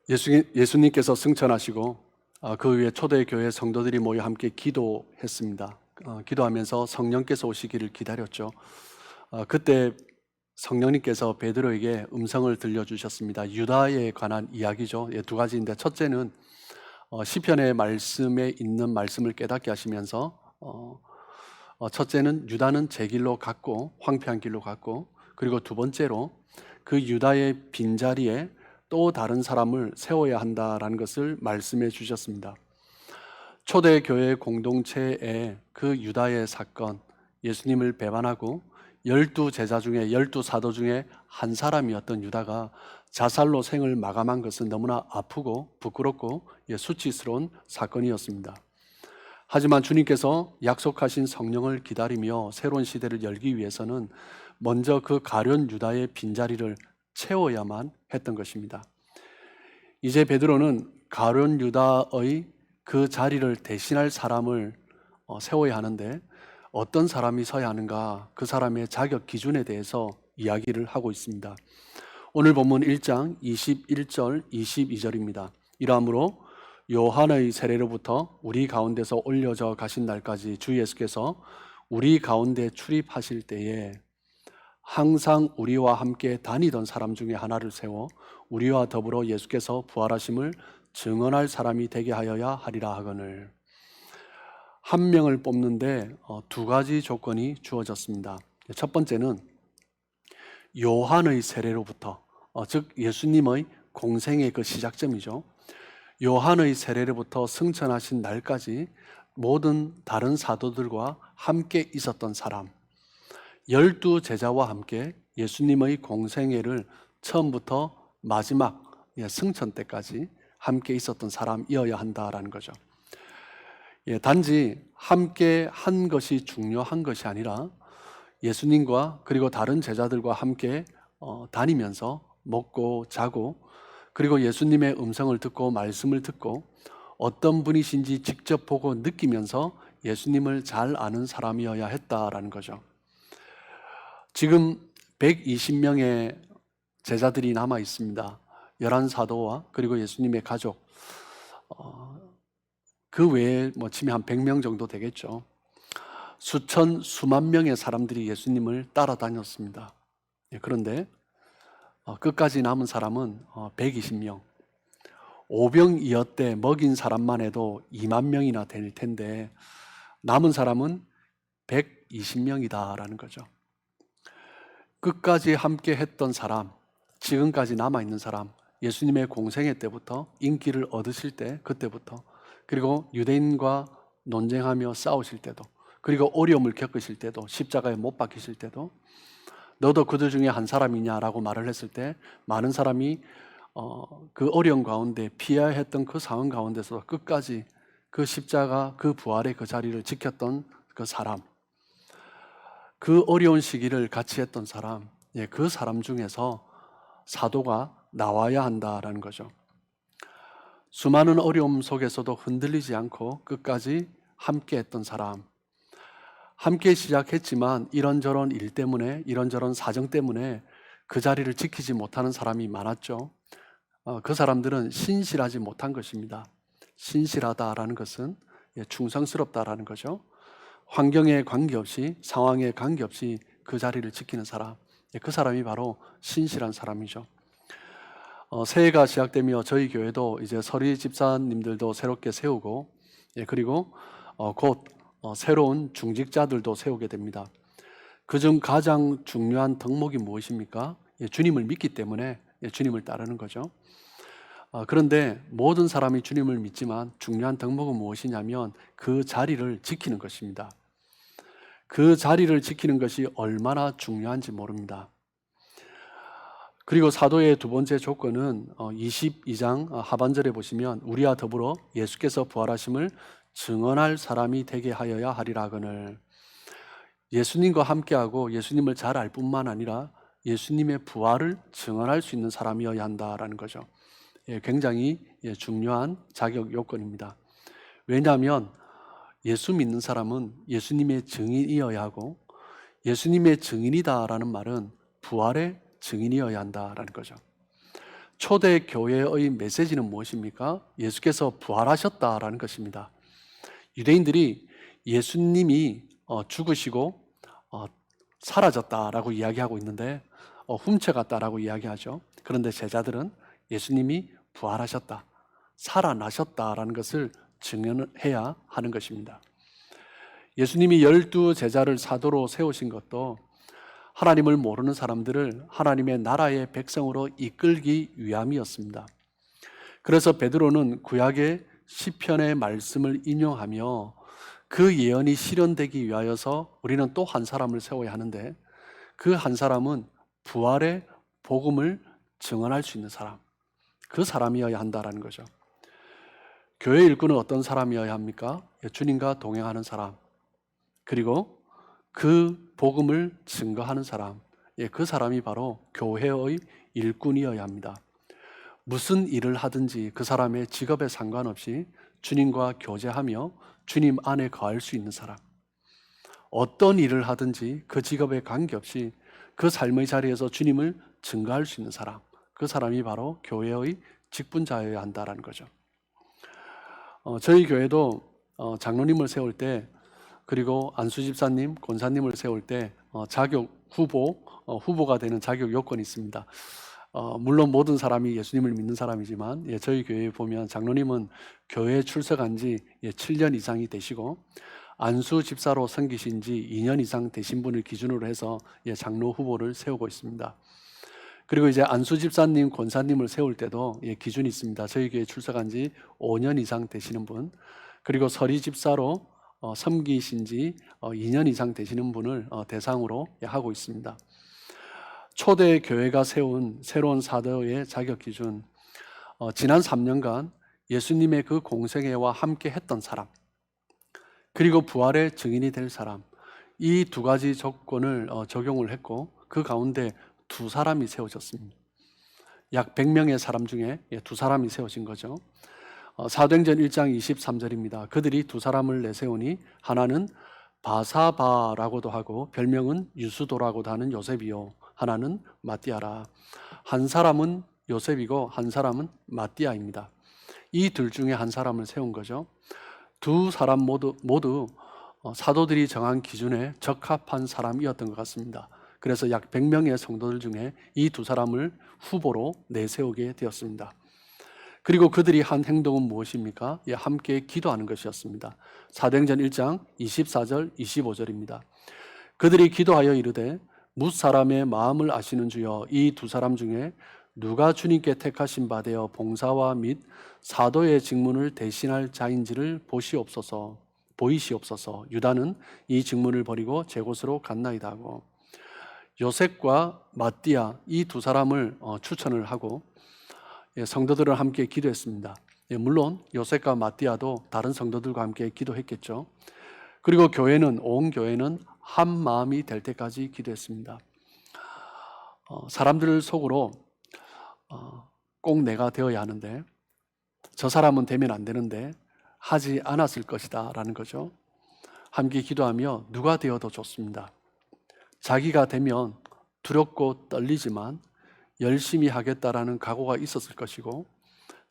예수님께서 승천하시고 그 위에 초대교회 성도들이 모여 함께 기도했습니다. 기도하면서 성령께서 오시기를 기다렸죠. 그때 성령님께서 베드로에게 음성을 들려주셨습니다. 유다에 관한 이야기죠. 두 가지인데, 첫째는 시편의 말씀에 있는 말씀을 깨닫게 하시면서 첫째는 유다는 제 길로 갔고 황폐한 길로 갔고, 그리고 두 번째로 그 유다의 빈자리에 또 다른 사람을 세워야 한다라는 것을 말씀해 주셨습니다. 초대교회 공동체의 그 유다의 사건, 예수님을 배반하고 12제자 중에 12사도 중에 한 사람이었던 유다가 자살로 생을 마감한 것은 너무나 아프고 부끄럽고 수치스러운 사건이었습니다. 하지만 주님께서 약속하신 성령을 기다리며 새로운 시대를 열기 위해서는 먼저 그 가룟 유다의 빈자리를 채워야만 했던 것입니다. 이제 베드로는 가룟 유다의 그 자리를 대신할 사람을 세워야 하는데, 어떤 사람이 서야 하는가, 그 사람의 자격 기준에 대해서 이야기를 하고 있습니다. 오늘 본문 1장 21절 22절입니다. 이러므로 요한의 세례로부터 우리 가운데서 올려져 가신 날까지 주 예수께서 우리 가운데 출입하실 때에 항상 우리와 함께 다니던 사람 중에 하나를 세워 우리와 더불어 예수께서 부활하심을 증언할 사람이 되게 하여야 하리라 하거늘. 한 명을 뽑는데 두 가지 조건이 주어졌습니다. 첫 번째는 요한의 세례로부터, 즉 예수님의 공생의 그 시작점이죠. 요한의 세례로부터 승천하신 날까지 모든 다른 사도들과 함께 있었던 사람, 12제자와 함께 예수님의 공생애를 처음부터 마지막 승천 때까지 함께 있었던 사람이어야 한다라는 거죠. 단지 함께 한 것이 중요한 것이 아니라 예수님과 그리고 다른 제자들과 함께 다니면서 먹고 자고, 그리고 예수님의 음성을 듣고 말씀을 듣고 어떤 분이신지 직접 보고 느끼면서 예수님을 잘 아는 사람이어야 했다라는 거죠. 지금 120명의 제자들이 남아 있습니다. 11사도와 그리고 예수님의 가족, 그 외에 치면 한 100명 정도 되겠죠. 수만 명의 사람들이 예수님을 따라다녔습니다. 그런데 끝까지 남은 사람은 120명. 오병이어 때 먹인 사람만 해도 2만 명이나 될 텐데 남은 사람은 120명이다라는 거죠. 끝까지 함께 했던 사람, 지금까지 남아있는 사람, 예수님의 공생애 때부터 인기를 얻으실 때 그때부터, 그리고 유대인과 논쟁하며 싸우실 때도, 그리고 어려움을 겪으실 때도, 십자가에 못 박히실 때도 너도 그들 중에 한 사람이냐라고 말을 했을 때 많은 사람이 그 어려움 가운데 피해야 했던 그 상황 가운데서 끝까지 그 십자가, 그 부활의 그 자리를 지켰던 그 사람, 그 어려운 시기를 같이 했던 사람, 그 사람 중에서 사도가 나와야 한다라는 거죠. 수많은 어려움 속에서도 흔들리지 않고 끝까지 함께 했던 사람, 함께 시작했지만 이런저런 일 때문에, 이런저런 사정 때문에 그 자리를 지키지 못하는 사람이 많았죠. 그 사람들은 신실하지 못한 것입니다. 신실하다라는 것은 충성스럽다라는 거죠. 환경에 관계없이, 상황에 관계없이 그 자리를 지키는 사람, 그 사람이 바로 신실한 사람이죠. 새해가 시작되며 저희 교회도 이제 서리 집사님들도 새롭게 세우고, 그리고 곧 새로운 중직자들도 세우게 됩니다. 그중 가장 중요한 덕목이 무엇입니까? 주님을 믿기 때문에 주님을 따르는 거죠. 그런데 모든 사람이 주님을 믿지만 중요한 덕목은 무엇이냐면 그 자리를 지키는 것입니다. 그 자리를 지키는 것이 얼마나 중요한지 모릅니다. 그리고 사도의 두 번째 조건은 22장 하반절에 보시면 우리와 더불어 예수께서 부활하심을 증언할 사람이 되게 하여야 하리라 하거늘. 예수님과 함께하고 예수님을 잘 알 뿐만 아니라 예수님의 부활을 증언할 수 있는 사람이어야 한다라는 거죠. 굉장히 중요한 자격 요건입니다. 왜냐하면 예수 믿는 사람은 예수님의 증인이어야 하고, 예수님의 증인이다라는 말은 부활의 증인이어야 한다라는 거죠. 초대 교회의 메시지는 무엇입니까? 예수께서 부활하셨다라는 것입니다. 유대인들이 예수님이 죽으시고 사라졌다라고 이야기하고 있는데 훔쳐갔다라고 이야기하죠. 그런데 제자들은 예수님이 부활하셨다, 살아나셨다라는 것을 증언해야 하는 것입니다. 예수님이 12제자를 사도로 세우신 것도 하나님을 모르는 사람들을 하나님의 나라의 백성으로 이끌기 위함이었습니다. 그래서 베드로는 구약의 시편의 말씀을 인용하며 그 예언이 실현되기 위하여서 우리는 또 한 사람을 세워야 하는데, 그 한 사람은 부활의 복음을 증언할 수 있는 사람, 그 사람이어야 한다라는 거죠. 교회 일꾼은 어떤 사람이어야 합니까? 주님과 동행하는 사람, 그리고 그 복음을 증거하는 사람, 그 사람이 바로 교회의 일꾼이어야 합니다. 무슨 일을 하든지 그 사람의 직업에 상관없이 주님과 교제하며 주님 안에 거할 수 있는 사람, 어떤 일을 하든지 그 직업에 관계없이 그 삶의 자리에서 주님을 증거할 수 있는 사람, 그 사람이 바로 교회의 직분자여야 한다는 거죠. 저희 교회도 장로님을 세울 때, 그리고 안수 집사님, 권사님을 세울 때 자격 후보가 되는 자격 요건이 있습니다. 물론 모든 사람이 예수님을 믿는 사람이지만, 저희 교회에 보면 장로님은 교회에 출석한 지 7년 이상이 되시고, 안수 집사로 섬기신 지 2년 이상 되신 분을 기준으로 해서 장로 후보를 세우고 있습니다. 그리고 이제 안수 집사님, 권사님을 세울 때도 기준이 있습니다. 저희 교회에 출석한 지 5년 이상 되시는 분, 그리고 서리 집사로 섬기신 지 2년 이상 되시는 분을 대상으로 하고 있습니다. 초대 교회가 세운 새로운 사도의 자격 기준, 지난 3년간 예수님의 그 공생애와 함께 했던 사람, 그리고 부활의 증인이 될 사람, 이 두 가지 조건을 적용을 했고, 그 가운데 두 사람이 세워졌습니다. 약 100명의 사람 중에 두 사람이 세워진 거죠. 사도행전 1장 23절입니다. 그들이 두 사람을 내세우니 하나는 바사바라고도 하고 별명은 유수도라고도 하는 요셉이요, 하나는 마띠아라. 한 사람은 요셉이고 한 사람은 마띠아입니다. 이 둘 중에 한 사람을 세운 거죠. 두 사람 모두 사도들이 정한 기준에 적합한 사람이었던 것 같습니다. 그래서 약 100명의 성도들 중에 이 두 사람을 후보로 내세우게 되었습니다. 그리고 그들이 한 행동은 무엇입니까? 함께 기도하는 것이었습니다. 사도행전 1장 24절 25절입니다. 그들이 기도하여 이르되 뭇사람의 마음을 아시는 주여, 이 두 사람 중에 누가 주님께 택하신 바 되어 봉사와 및 사도의 직분을 대신할 자인지를 보이시옵소서. 유다는 이 직분을 버리고 제 곳으로 갔나이다 하고, 요셉과 마띠아 이 두 사람을 추천을 하고 성도들은 함께 기도했습니다. 물론 요셉과 마띠아도 다른 성도들과 함께 기도했겠죠. 그리고 온 교회는 한 마음이 될 때까지 기도했습니다. 사람들 속으로 꼭 내가 되어야 하는데, 저 사람은 되면 안 되는데 하지 않았을 것이다 라는 거죠. 함께 기도하며 누가 되어도 좋습니다. 자기가 되면 두렵고 떨리지만 열심히 하겠다라는 각오가 있었을 것이고,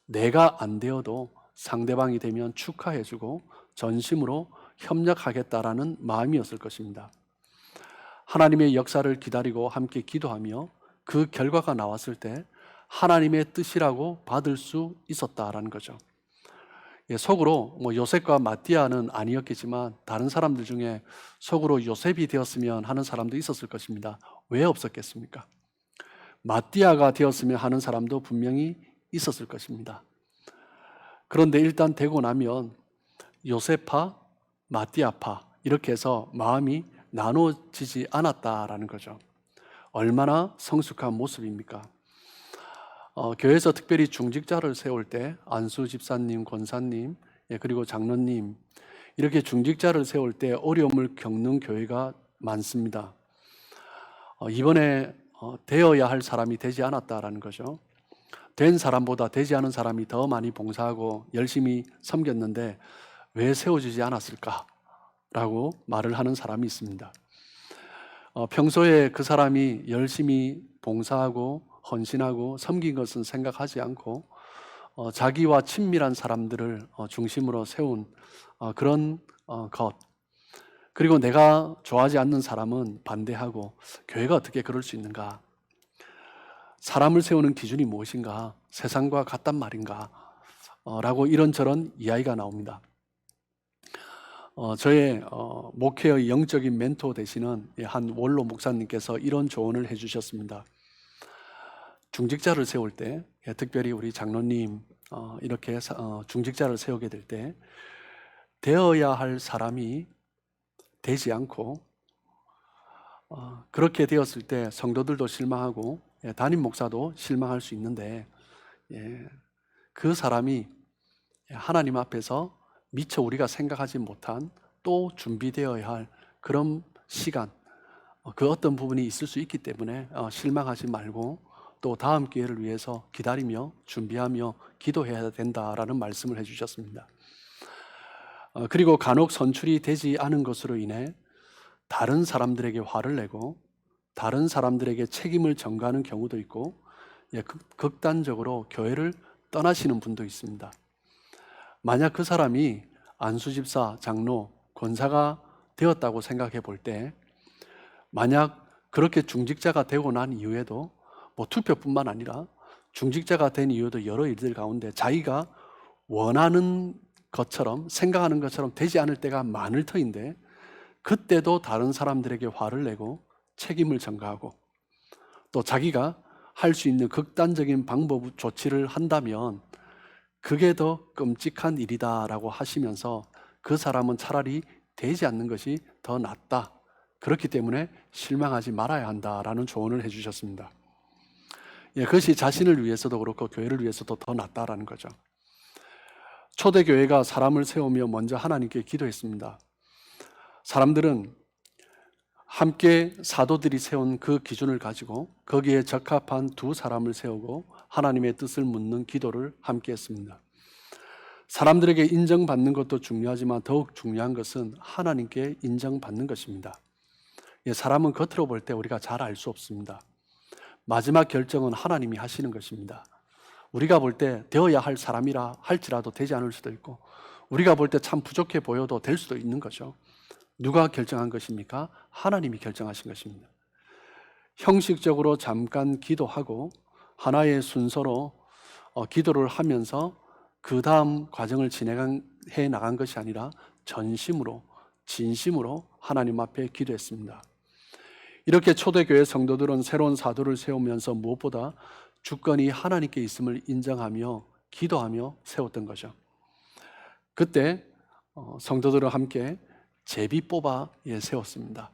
내가 안 되어도 상대방이 되면 축하해주고 전심으로 협력하겠다라는 마음이었을 것입니다. 하나님의 역사를 기다리고 함께 기도하며 그 결과가 나왔을 때 하나님의 뜻이라고 받을 수 있었다라는 거죠. 속으로 요셉과 마띠아는 아니었겠지만 다른 사람들 중에 속으로 요셉이 되었으면 하는 사람도 있었을 것입니다. 왜 없었겠습니까? 마띠아가 되었으면 하는 사람도 분명히 있었을 것입니다. 그런데 일단 되고 나면 요셉파, 마띠아파 이렇게 해서 마음이 나눠지지 않았다라는 거죠. 얼마나 성숙한 모습입니까? 교회에서 특별히 중직자를 세울 때 안수 집사님, 권사님, 그리고 장로님, 이렇게 중직자를 세울 때 어려움을 겪는 교회가 많습니다. 이번에 되어야 할 사람이 되지 않았다라는 거죠. 된 사람보다 되지 않은 사람이 더 많이 봉사하고 열심히 섬겼는데 왜 세워지지 않았을까라고 말을 하는 사람이 있습니다. 평소에 그 사람이 열심히 봉사하고 헌신하고 섬긴 것은 생각하지 않고 자기와 친밀한 사람들을 중심으로 세운 그런 것, 그리고 내가 좋아하지 않는 사람은 반대하고, 교회가 어떻게 그럴 수 있는가? 사람을 세우는 기준이 무엇인가? 세상과 같단 말인가? 라고 이런저런 이야기가 나옵니다. 저의 목회의 영적인 멘토 되시는 한 원로 목사님께서 이런 조언을 해주셨습니다. 중직자를 세울 때, 특별히 우리 장로님 이렇게 중직자를 세우게 될 때 되어야 할 사람이 되지 않고, 그렇게 되었을 때 성도들도 실망하고 담임 목사도 실망할 수 있는데, 그 사람이 하나님 앞에서 미처 우리가 생각하지 못한 또 준비되어야 할 그런 시간, 그 어떤 부분이 있을 수 있기 때문에 실망하지 말고 또 다음 기회를 위해서 기다리며 준비하며 기도해야 된다라는 말씀을 해주셨습니다. 그리고 간혹 선출이 되지 않은 것으로 인해 다른 사람들에게 화를 내고 다른 사람들에게 책임을 전가하는 경우도 있고, 극단적으로 교회를 떠나시는 분도 있습니다. 만약 그 사람이 안수집사, 장로, 권사가 되었다고 생각해 볼 때, 만약 그렇게 중직자가 되고 난 이후에도 투표뿐만 아니라 중직자가 된 이후에도 여러 일들 가운데 자기가 원하는 것처럼 생각하는 것처럼 되지 않을 때가 많을 터인데, 그때도 다른 사람들에게 화를 내고 책임을 전가하고 또 자기가 할 수 있는 극단적인 방법 조치를 한다면 그게 더 끔찍한 일이다라고 하시면서 그 사람은 차라리 되지 않는 것이 더 낫다, 그렇기 때문에 실망하지 말아야 한다라는 조언을 해주셨습니다. 그것이 자신을 위해서도 그렇고 교회를 위해서도 더 낫다라는 거죠. 초대교회가 사람을 세우며 먼저 하나님께 기도했습니다. 사람들은 함께 사도들이 세운 그 기준을 가지고 거기에 적합한 두 사람을 세우고 하나님의 뜻을 묻는 기도를 함께 했습니다. 사람들에게 인정받는 것도 중요하지만 더욱 중요한 것은 하나님께 인정받는 것입니다. 사람은 겉으로 볼 때 우리가 잘 알 수 없습니다. 마지막 결정은 하나님이 하시는 것입니다. 우리가 볼 때 되어야 할 사람이라 할지라도 되지 않을 수도 있고, 우리가 볼 때 참 부족해 보여도 될 수도 있는 거죠. 누가 결정한 것입니까? 하나님이 결정하신 것입니다. 형식적으로 잠깐 기도하고 하나의 순서로 기도를 하면서 그 다음 과정을 진행해 나간 것이 아니라 전심으로 진심으로 하나님 앞에 기도했습니다. 이렇게 초대교회 성도들은 새로운 사도를 세우면서 무엇보다 주권이 하나님께 있음을 인정하며 기도하며 세웠던 거죠. 그때 성도들은 함께 제비 뽑아 세웠습니다.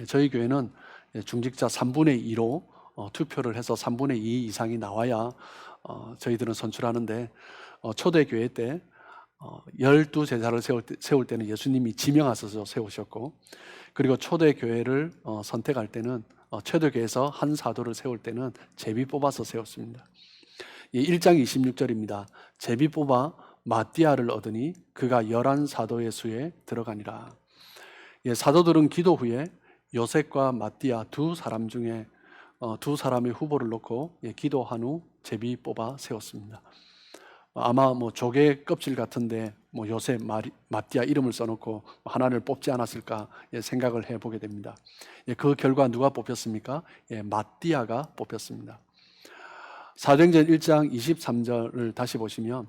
저희 교회는 중직자 3분의 2로 투표를 해서 3분의 2 이상이 나와야 저희들은 선출하는데, 초대교회 때 12제자를 세울 때는 예수님이 지명하셔서 세우셨고, 그리고 초대교회를 선택할 때는 초대교회에서 한 사도를 세울 때는 제비 뽑아서 세웠습니다. 1장 26절입니다. 제비 뽑아 마띠아를 얻으니 그가 11사도의 수에 들어가니라. 사도들은 기도 후에 요셉과 마띠아 두 사람 중에 두 사람의 후보를 놓고 기도한 후 제비 뽑아 세웠습니다. 아마 조개 껍질 같은데 요셉, 마띠아 이름을 써놓고 하나를 뽑지 않았을까 생각을 해보게 됩니다. 그 결과 누가 뽑혔습니까? 마띠아가 뽑혔습니다. 사도행전 1장 23절을 다시 보시면,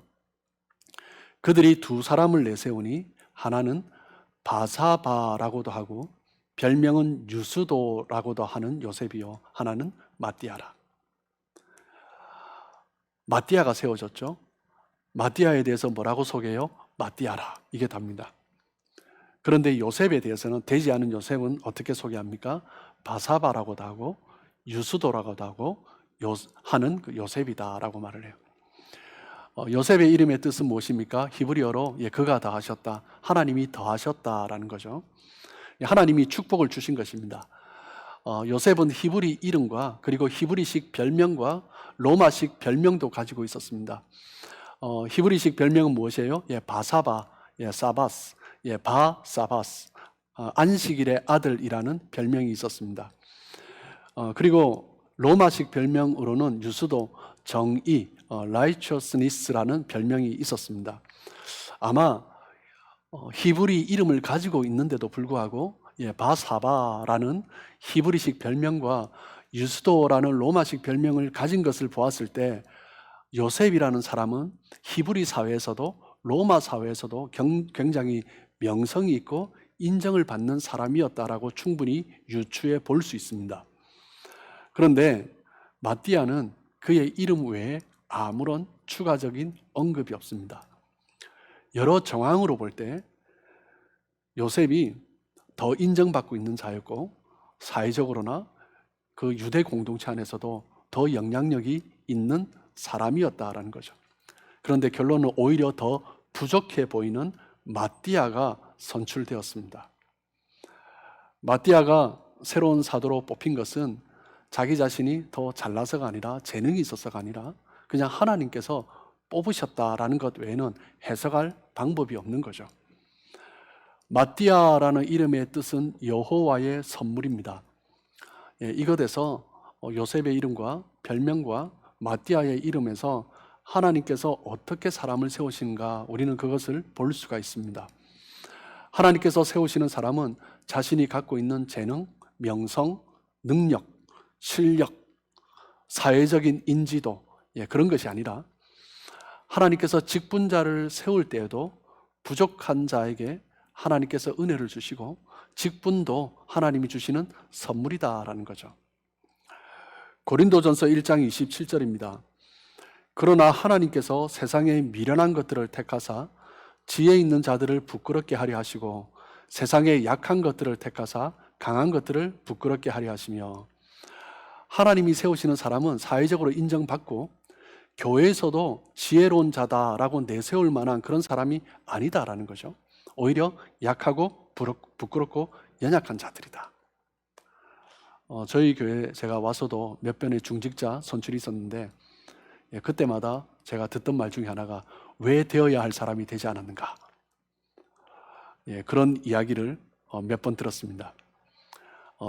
그들이 두 사람을 내세우니 하나는 바사바라고도 하고 별명은 유스도라고도 하는 요셉이요, 하나는 마띠아라. 마띠아가 세워졌죠. 마띠아에 대해서 뭐라고 소개해요? 마띠아라, 이게 답니다. 그런데 요셉에 대해서는, 되지 않은 요셉은 어떻게 소개합니까? 바사바라고도 하고 유스도라고도 하고 하는 그 요셉이다라고 말을 해요. 요셉의 이름의 뜻은 무엇입니까? 히브리어로 그가 더하셨다, 하나님이 더하셨다라는 거죠. 하나님이 축복을 주신 것입니다. 요셉은 히브리 이름과 그리고 히브리식 별명과 로마식 별명도 가지고 있었습니다. 히브리식 별명은 무엇이에요? 바사바, 사바스, 바사바스, 안식일의 아들이라는 별명이 있었습니다. 그리고 로마식 별명으로는 유수도 정의, righteousness라는 별명이 있었습니다. 아마 히브리 이름을 가지고 있는데도 불구하고 바사바라는 히브리식 별명과 유스도라는 로마식 별명을 가진 것을 보았을 때 요셉이라는 사람은 히브리 사회에서도 로마 사회에서도 굉장히 명성이 있고 인정을 받는 사람이었다라고 충분히 유추해 볼 수 있습니다. 그런데 마띠아는 그의 이름 외에 아무런 추가적인 언급이 없습니다. 여러 정황으로 볼 때 요셉이 더 인정받고 있는 자였고 사회적으로나 그 유대 공동체 안에서도 더 영향력이 있는 사람이었다라는 거죠. 그런데 결론은 오히려 더 부족해 보이는 마띠아가 선출되었습니다. 마띠아가 새로운 사도로 뽑힌 것은 자기 자신이 더 잘나서가 아니라 재능이 있어서가 아니라 그냥 하나님께서 뽑으셨다라는 것 외에는 해석할 방법이 없는 거죠. 마띠아라는 이름의 뜻은 여호와의 선물입니다. 이것에서 요셉의 이름과 별명과 마띠아의 이름에서 하나님께서 어떻게 사람을 세우시는가 우리는 그것을 볼 수가 있습니다. 하나님께서 세우시는 사람은 자신이 갖고 있는 재능, 명성, 능력, 실력, 사회적인 인지도 그런 것이 아니라 하나님께서 직분자를 세울 때에도 부족한 자에게 하나님께서 은혜를 주시고 직분도 하나님이 주시는 선물이다라는 거죠. 고린도전서 1장 27절입니다. 그러나 하나님께서 세상의 미련한 것들을 택하사 지혜 있는 자들을 부끄럽게 하려 하시고 세상의 약한 것들을 택하사 강한 것들을 부끄럽게 하려 하시며, 하나님이 세우시는 사람은 사회적으로 인정받고 교회에서도 지혜로운 자다라고 내세울 만한 그런 사람이 아니다라는 거죠. 오히려 약하고 부끄럽고 연약한 자들이다. 저희 교회에 제가 와서도 몇 번의 중직자 선출이 있었는데 그때마다 제가 듣던 말 중에 하나가 왜 되어야 할 사람이 되지 않았는가, 그런 이야기를 몇 번 들었습니다.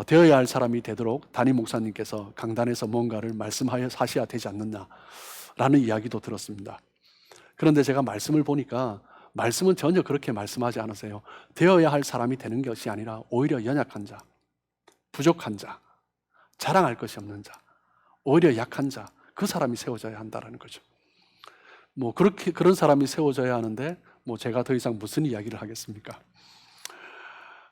되어야 할 사람이 되도록 담임 목사님께서 강단에서 뭔가를 말씀하셔야 되지 않느냐라는 이야기도 들었습니다. 그런데 제가 말씀을 보니까 말씀은 전혀 그렇게 말씀하지 않으세요. 되어야 할 사람이 되는 것이 아니라 오히려 연약한 자, 부족한 자, 자랑할 것이 없는 자, 오히려 약한 자, 그 사람이 세워져야 한다는 거죠. 그런 사람이 세워져야 하는데 제가 더 이상 무슨 이야기를 하겠습니까?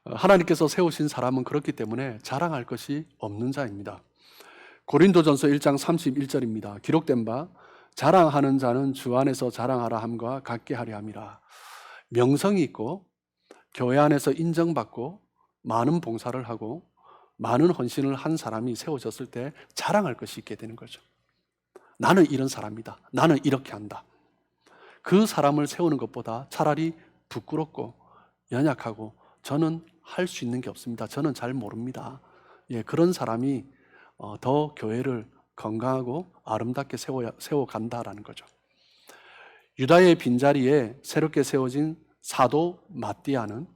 하나님께서 세우신 사람은 그렇기 때문에 자랑할 것이 없는 자입니다. 고린도전서 1장 31절입니다. 기록된 바 자랑하는 자는 주 안에서 자랑하라 함과 같게 하려 함이라. 명성이 있고 교회 안에서 인정받고 많은 봉사를 하고 많은 헌신을 한 사람이 세워졌을 때 자랑할 것이 있게 되는 거죠. 나는 이런 사람이다. 나는 이렇게 한다. 그 사람을 세우는 것보다 차라리 부끄럽고 연약하고 저는 할 수 있는 게 없습니다. 저는 잘 모릅니다. 그런 사람이 더 교회를 건강하고 아름답게 세워간다라는 거죠. 유다의 빈자리에 새롭게 세워진 사도 마띠아는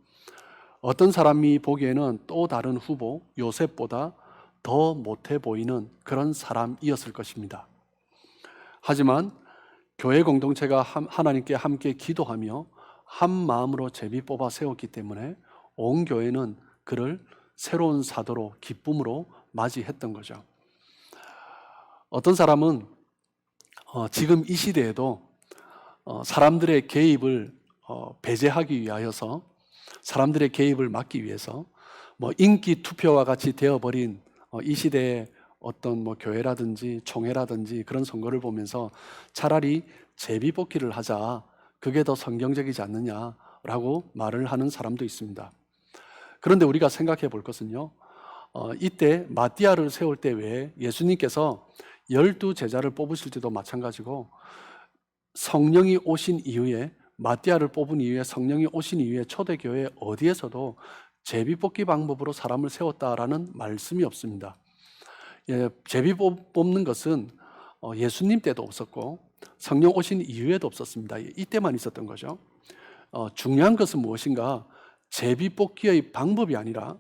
어떤 사람이 보기에는 또 다른 후보 요셉보다 더 못해 보이는 그런 사람이었을 것입니다. 하지만 교회 공동체가 하나님께 함께 기도하며 한 마음으로 제비 뽑아 세웠기 때문에 온 교회는 그를 새로운 사도로 기쁨으로 맞이했던 거죠. 어떤 사람은 지금 이 시대에도 사람들의 개입을 배제하기 위하여서, 사람들의 개입을 막기 위해서 인기 투표와 같이 되어버린 이 시대의 어떤 교회라든지 총회라든지 그런 선거를 보면서 차라리 제비뽑기를 하자, 그게 더 성경적이지 않느냐라고 말을 하는 사람도 있습니다. 그런데 우리가 생각해 볼 것은요, 이때 마띠아를 세울 때 외에 예수님께서 12제자를 뽑으실 때도 마찬가지고 성령이 오신 이후에, 마띠아를 뽑은 이후에, 성령이 오신 이후에 초대교회 어디에서도 제비뽑기 방법으로 사람을 세웠다라는 말씀이 없습니다. 제비 뽑는 것은 예수님 때도 없었고 성령 오신 이후에도 없었습니다. 이때만 있었던 거죠. 중요한 것은 무엇인가? 제비 뽑기의 방법이 아니라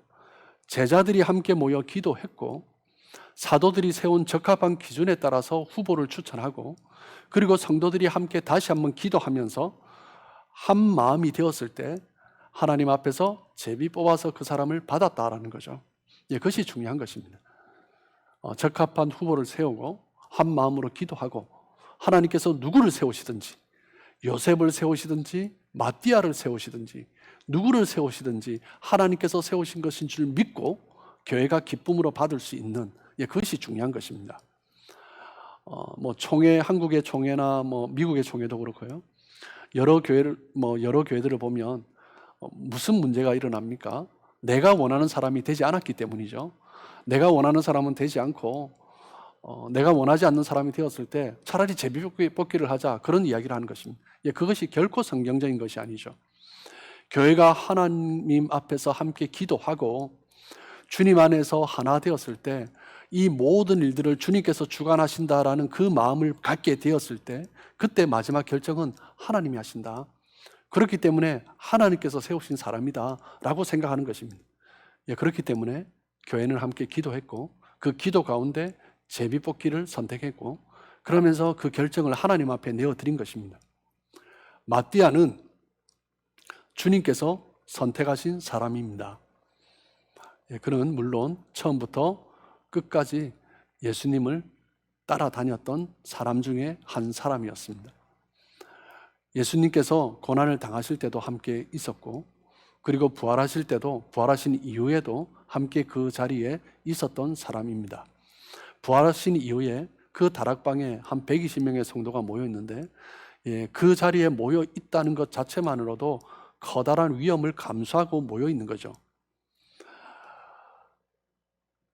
제자들이 함께 모여 기도했고 사도들이 세운 적합한 기준에 따라서 후보를 추천하고, 그리고 성도들이 함께 다시 한번 기도하면서 한 마음이 되었을 때 하나님 앞에서 제비 뽑아서 그 사람을 받았다라는 거죠. 예, 그것이 중요한 것입니다. 적합한 후보를 세우고 한 마음으로 기도하고, 하나님께서 누구를 세우시든지, 요셉을 세우시든지 마띠아를 세우시든지 누구를 세우시든지 하나님께서 세우신 것인 줄 믿고 교회가 기쁨으로 받을 수 있는, 예, 그것이 중요한 것입니다. 총회, 한국의 총회나 미국의 총회도 그렇고요. 여러 교회들을 보면 무슨 문제가 일어납니까? 내가 원하는 사람이 되지 않았기 때문이죠. 내가 원하는 사람은 되지 않고 내가 원하지 않는 사람이 되었을 때 차라리 제비뽑기를 하자, 그런 이야기를 하는 것입니다. 예, 그것이 결코 성경적인 것이 아니죠. 교회가 하나님 앞에서 함께 기도하고 주님 안에서 하나 되었을 때 이 모든 일들을 주님께서 주관하신다라는 그 마음을 갖게 되었을 때 그때 마지막 결정은 하나님이 하신다. 그렇기 때문에 하나님께서 세우신 사람이다 라고 생각하는 것입니다. 예, 그렇기 때문에 교회는 함께 기도했고 그 기도 가운데 제비뽑기를 선택했고, 그러면서 그 결정을 하나님 앞에 내어드린 것입니다. 마띠아는 주님께서 선택하신 사람입니다. 예, 그는 물론 처음부터 끝까지 예수님을 따라다녔던 사람 중에 한 사람이었습니다. 예수님께서 고난을 당하실 때도 함께 있었고, 그리고 부활하실 때도, 부활하신 이후에도 함께 그 자리에 있었던 사람입니다. 부활하신 이후에 그 다락방에 한 120명의 성도가 모여 있는데, 예, 그 자리에 모여 있다는 것 자체만으로도 커다란 위험을 감수하고 모여 있는 거죠.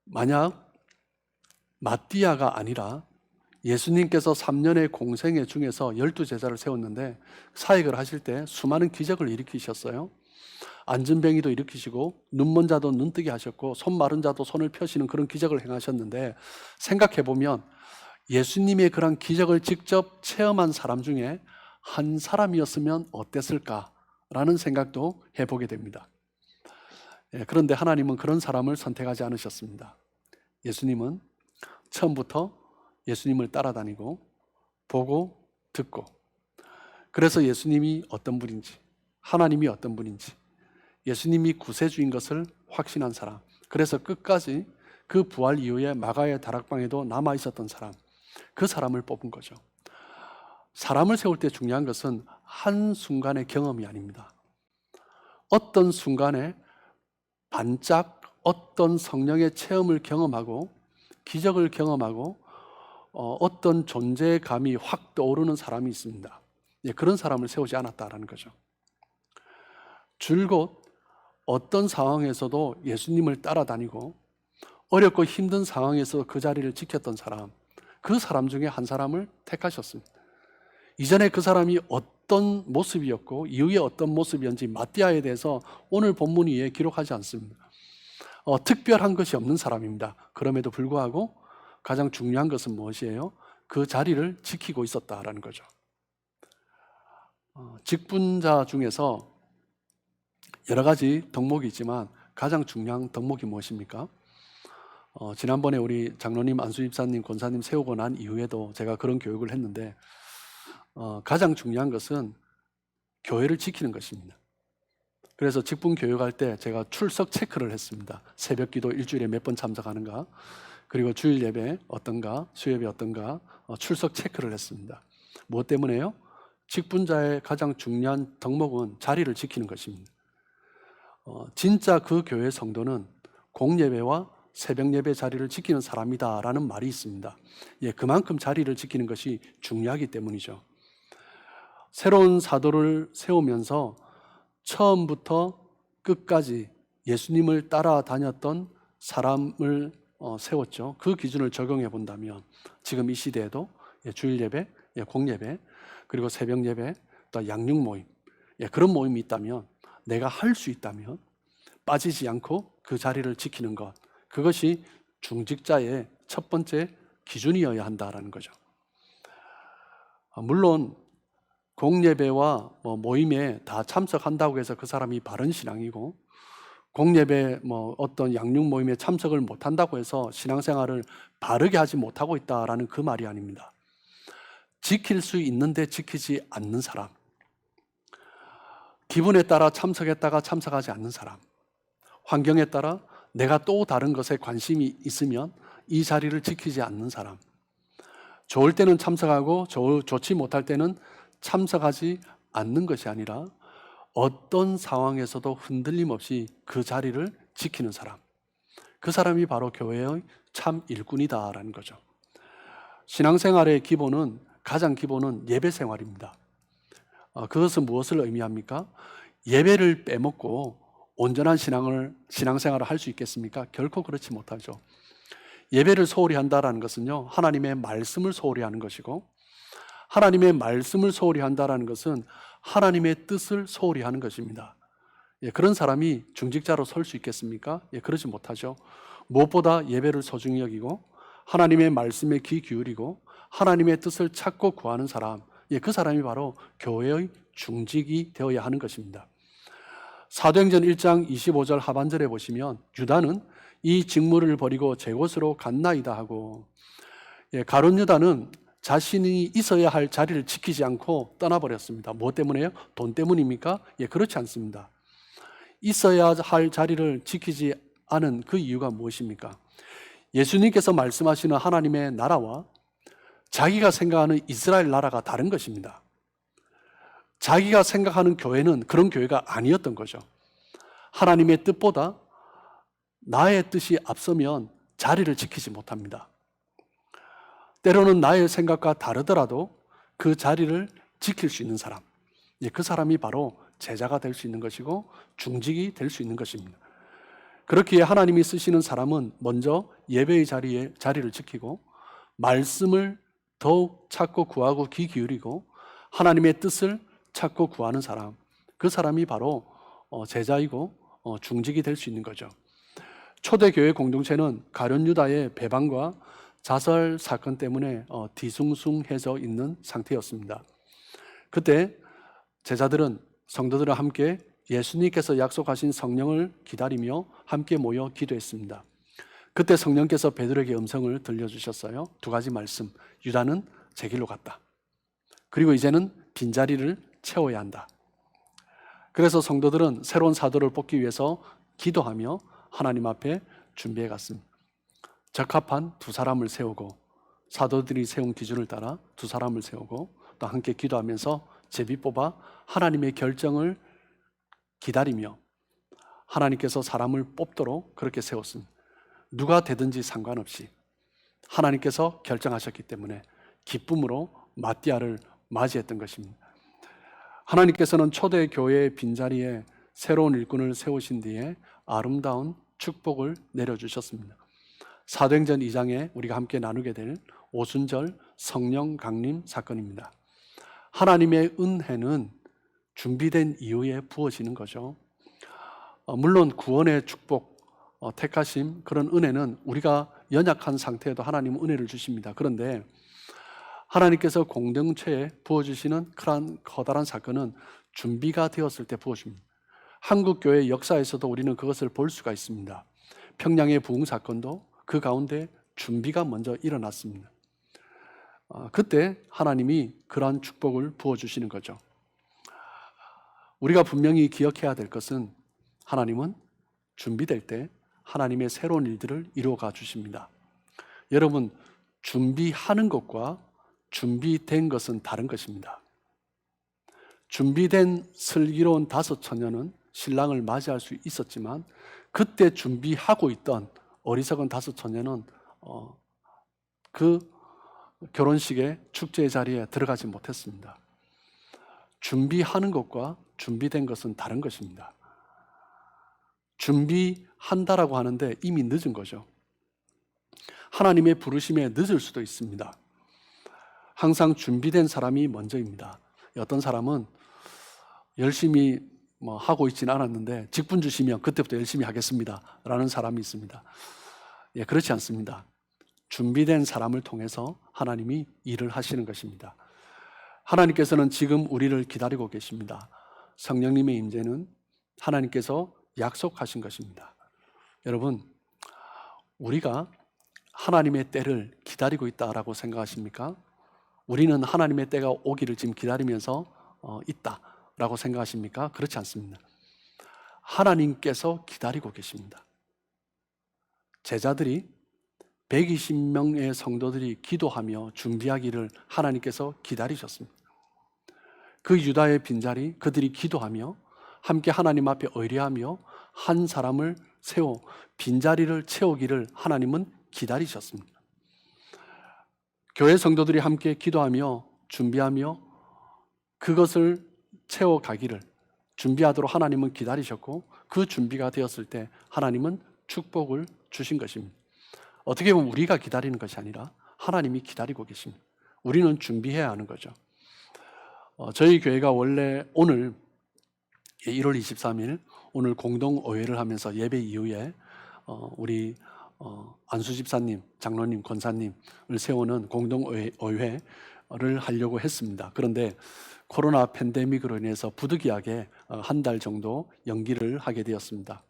만약 마띠아가 아니라 예수님께서 3년의 공생애 중에서 12제자를 세웠는데 사역을 하실 때 수많은 기적을 일으키셨어요. 안진뱅이도 일으키시고 눈먼 자도 눈뜨게 하셨고 손 마른 자도 손을 펴시는 그런 기적을 행하셨는데, 생각해보면 예수님의 그런 기적을 직접 체험한 사람 중에 한 사람이었으면 어땠을까라는 생각도 해보게 됩니다. 예, 그런데 하나님은 그런 사람을 선택하지 않으셨습니다. 예수님은 처음부터 예수님을 따라다니고 보고 듣고, 그래서 예수님이 어떤 분인지, 하나님이 어떤 분인지, 예수님이 구세주인 것을 확신한 사람, 그래서 끝까지 그 부활 이후에 마가의 다락방에도 남아 있었던 사람, 그 사람을 뽑은 거죠. 사람을 세울 때 중요한 것은 한순간의 경험이 아닙니다. 어떤 순간에 반짝 어떤 성령의 체험을 경험하고 기적을 경험하고 어떤 존재감이 확 떠오르는 사람이 있습니다. 예, 그런 사람을 세우지 않았다라는 거죠. 줄곧 어떤 상황에서도 예수님을 따라다니고 어렵고 힘든 상황에서 그 자리를 지켰던 사람, 그 사람 중에 한 사람을 택하셨습니다. 이전에 그 사람이 어떤 모습이었고 이후에 어떤 모습이었는지 마띠아에 대해서 오늘 본문 위에 기록하지 않습니다. 특별한 것이 없는 사람입니다. 그럼에도 불구하고 가장 중요한 것은 무엇이에요? 그 자리를 지키고 있었다라는 거죠. 직분자 중에서 여러 가지 덕목이 있지만 가장 중요한 덕목이 무엇입니까? 지난번에 우리 장로님, 안수집사님, 권사님 세우고 난 이후에도 제가 그런 교육을 했는데 가장 중요한 것은 교회를 지키는 것입니다. 그래서 직분 교육할 때 제가 출석 체크를 했습니다. 새벽 기도 일주일에 몇 번 참석하는가, 그리고 주일 예배 어떤가, 수예배 어떤가, 출석 체크를 했습니다. 무엇 때문에요? 직분자의 가장 중요한 덕목은 자리를 지키는 것입니다. 진짜 그 교회 성도는 공예배와 새벽 예배 자리를 지키는 사람이다 라는 말이 있습니다. 예, 그만큼 자리를 지키는 것이 중요하기 때문이죠. 새로운 사도를 세우면서 처음부터 끝까지 예수님을 따라다녔던 사람을 세웠죠. 그 기준을 적용해 본다면 지금 이 시대에도 주일 예배, 공예배, 그리고 새벽 예배, 또 양육 모임, 그런 모임이 있다면, 내가 할 수 있다면 빠지지 않고 그 자리를 지키는 것, 그것이 중직자의 첫 번째 기준이어야 한다라는 거죠. 물론 공예배와 모임에 다 참석한다고 해서 그 사람이 바른 신앙이고, 공예배 어떤 양육 모임에 참석을 못한다고 해서 신앙생활을 바르게 하지 못하고 있다라는 그 말이 아닙니다. 지킬 수 있는데 지키지 않는 사람, 기분에 따라 참석했다가 참석하지 않는 사람, 환경에 따라 내가 또 다른 것에 관심이 있으면 이 자리를 지키지 않는 사람, 좋을 때는 참석하고 좋지 못할 때는 참석하지 않는 것이 아니라 어떤 상황에서도 흔들림 없이 그 자리를 지키는 사람, 그 사람이 바로 교회의 참 일꾼이다라는 거죠. 신앙생활의 기본은, 가장 기본은 예배 생활입니다. 그것은 무엇을 의미합니까? 예배를 빼먹고 온전한 신앙생활을 할 수 있겠습니까? 결코 그렇지 못하죠. 예배를 소홀히 한다는 것은요, 하나님의 말씀을 소홀히 하는 것이고, 하나님의 말씀을 소홀히 한다는 것은 하나님의 뜻을 소홀히 하는 것입니다. 그런 사람이 중직자로 설 수 있겠습니까? 그러지 못하죠. 무엇보다 예배를 소중히 여기고 하나님의 말씀에 귀 기울이고 하나님의 뜻을 찾고 구하는 사람, 그 사람이 바로 교회의 중직이 되어야 하는 것입니다. 사도행전 1장 25절 하반절에 보시면 유다는 이 직무를 버리고 제 곳으로 갔나이다 하고, 가룟 유다는 자신이 있어야 할 자리를 지키지 않고 떠나버렸습니다. 뭐 때문에요? 돈 때문입니까? 그렇지 않습니다. 있어야 할 자리를 지키지 않은 그 이유가 무엇입니까? 예수님께서 말씀하시는 하나님의 나라와 자기가 생각하는 이스라엘 나라가 다른 것입니다. 자기가 생각하는 교회는 그런 교회가 아니었던 거죠. 하나님의 뜻보다 나의 뜻이 앞서면 자리를 지키지 못합니다. 때로는 나의 생각과 다르더라도 그 자리를 지킬 수 있는 사람, 그 사람이 바로 제자가 될 수 있는 것이고 중직이 될 수 있는 것입니다. 그렇기에 하나님이 쓰시는 사람은 먼저 예배의 자리를 지키고 말씀을 더욱 찾고 구하고 귀 기울이고 하나님의 뜻을 찾고 구하는 사람, 그 사람이 바로 제자이고 중직이 될 수 있는 거죠. 초대교회 공동체는 가룟 유다의 배반과 자살 사건 때문에 뒤숭숭해져 있는 상태였습니다. 그때 제자들은, 성도들은 함께 예수님께서 약속하신 성령을 기다리며 함께 모여 기도했습니다. 그때 성령께서 베드로에게 음성을 들려주셨어요. 두 가지 말씀. 유다는 제 길로 갔다. 그리고 이제는 빈자리를 채워야 한다. 그래서 성도들은 새로운 사도를 뽑기 위해서 기도하며 하나님 앞에 준비해 갔습니다. 적합한 두 사람을 세우고, 사도들이 세운 기준을 따라 두 사람을 세우고 또 함께 기도하면서 제비 뽑아 하나님의 결정을 기다리며 하나님께서 사람을 뽑도록 그렇게 세웠습니다. 누가 되든지 상관없이 하나님께서 결정하셨기 때문에 기쁨으로 마띠아를 맞이했던 것입니다. 하나님께서는 초대교회의 빈자리에 새로운 일꾼을 세우신 뒤에 아름다운 축복을 내려주셨습니다. 사도행전 2장에 우리가 함께 나누게 될 오순절 성령 강림 사건입니다. 하나님의 은혜는 준비된 이후에 부어지는 거죠. 물론 구원의 축복, 택하심, 그런 은혜는 우리가 연약한 상태에도 하나님은 은혜를 주십니다. 그런데 하나님께서 공동체에 부어주시는 그런 커다란 사건은 준비가 되었을 때 부어줍니다. 한국교회 역사에서도 우리는 그것을 볼 수가 있습니다. 평양의 부흥 사건도 그 가운데 준비가 먼저 일어났습니다. 그때 하나님이 그러한 축복을 부어주시는 거죠. 우리가 분명히 기억해야 될 것은 하나님은 준비될 때 하나님의 새로운 일들을 이루어가 주십니다. 여러분, 준비하는 것과 준비된 것은 다른 것입니다. 준비된 슬기로운 다섯 처녀는 신랑을 맞이할 수 있었지만 그때 준비하고 있던 어리석은 다섯 처녀는 그 결혼식의 축제의 자리에 들어가지 못했습니다. 준비하는 것과 준비된 것은 다른 것입니다. 준비한다라고 하는데 이미 늦은 거죠. 하나님의 부르심에 늦을 수도 있습니다. 항상 준비된 사람이 먼저입니다. 어떤 사람은 열심히 하고 있지는 않았는데 직분 주시면 그때부터 열심히 하겠습니다 라는 사람이 있습니다. 그렇지 않습니다. 준비된 사람을 통해서 하나님이 일을 하시는 것입니다. 하나님께서는 지금 우리를 기다리고 계십니다. 성령님의 임재는 하나님께서 약속하신 것입니다. 여러분, 우리가 하나님의 때를 기다리고 있다라고 생각하십니까? 우리는 하나님의 때가 오기를 지금 기다리면서 있다라고 생각하십니까? 그렇지 않습니다. 하나님께서 기다리고 계십니다. 제자들이 120명의 성도들이 기도하며 준비하기를 하나님께서 기다리셨습니다. 그 유다의 빈자리, 그들이 기도하며 함께 하나님 앞에 의뢰하며 한 사람을 세워 빈자리를 채우기를 하나님은 기다리셨습니다. 교회 성도들이 함께 기도하며 준비하며 그것을 채워가기를 준비하도록 하나님은 기다리셨고, 그 준비가 되었을 때 하나님은 축복을 주신 것입니다. 어떻게 보면 우리가 기다리는 것이 아니라 하나님이 기다리고 계십니다. 우리는 준비해야 하는 거죠. 저희 교회가 원래 오늘 1월 23일 오늘 공동의회를 하면서 예배 이후에 우리 안수 집사님, 장로님, 권사님을 세우는 공동의회를 하려고 했습니다. 그런데 코로나 팬데믹으로 인해서 부득이하게 한 달 정도 연기를 하게 되었습니다.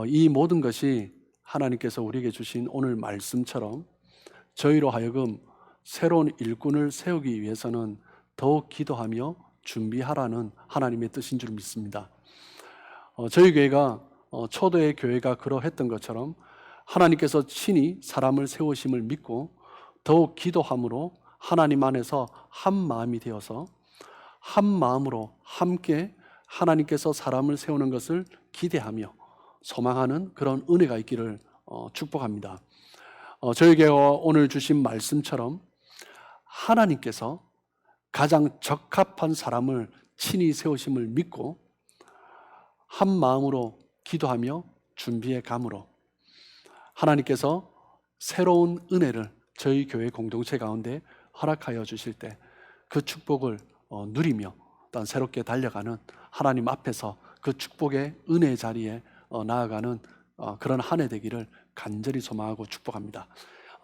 이 모든 것이 하나님께서 우리에게 주신 오늘 말씀처럼 저희로 하여금 새로운 일꾼을 세우기 위해서는 더욱 기도하며 준비하라는 하나님의 뜻인 줄 믿습니다. 저희 교회가 초대의 교회가 그러했던 것처럼 하나님께서 친히 사람을 세우심을 믿고 더욱 기도함으로 하나님 안에서 한 마음이 되어서 한 마음으로 함께 하나님께서 사람을 세우는 것을 기대하며 소망하는 그런 은혜가 있기를 축복합니다. 저희 교회가 오늘 주신 말씀처럼 하나님께서 가장 적합한 사람을 친히 세우심을 믿고 한 마음으로 기도하며 준비해 감으로 하나님께서 새로운 은혜를 저희 교회 공동체 가운데 허락하여 주실 때 그 축복을 누리며 또한 새롭게 달려가는 하나님 앞에서 그 축복의 은혜의 자리에 나아가는 그런 한 해 되기를 간절히 소망하고 축복합니다.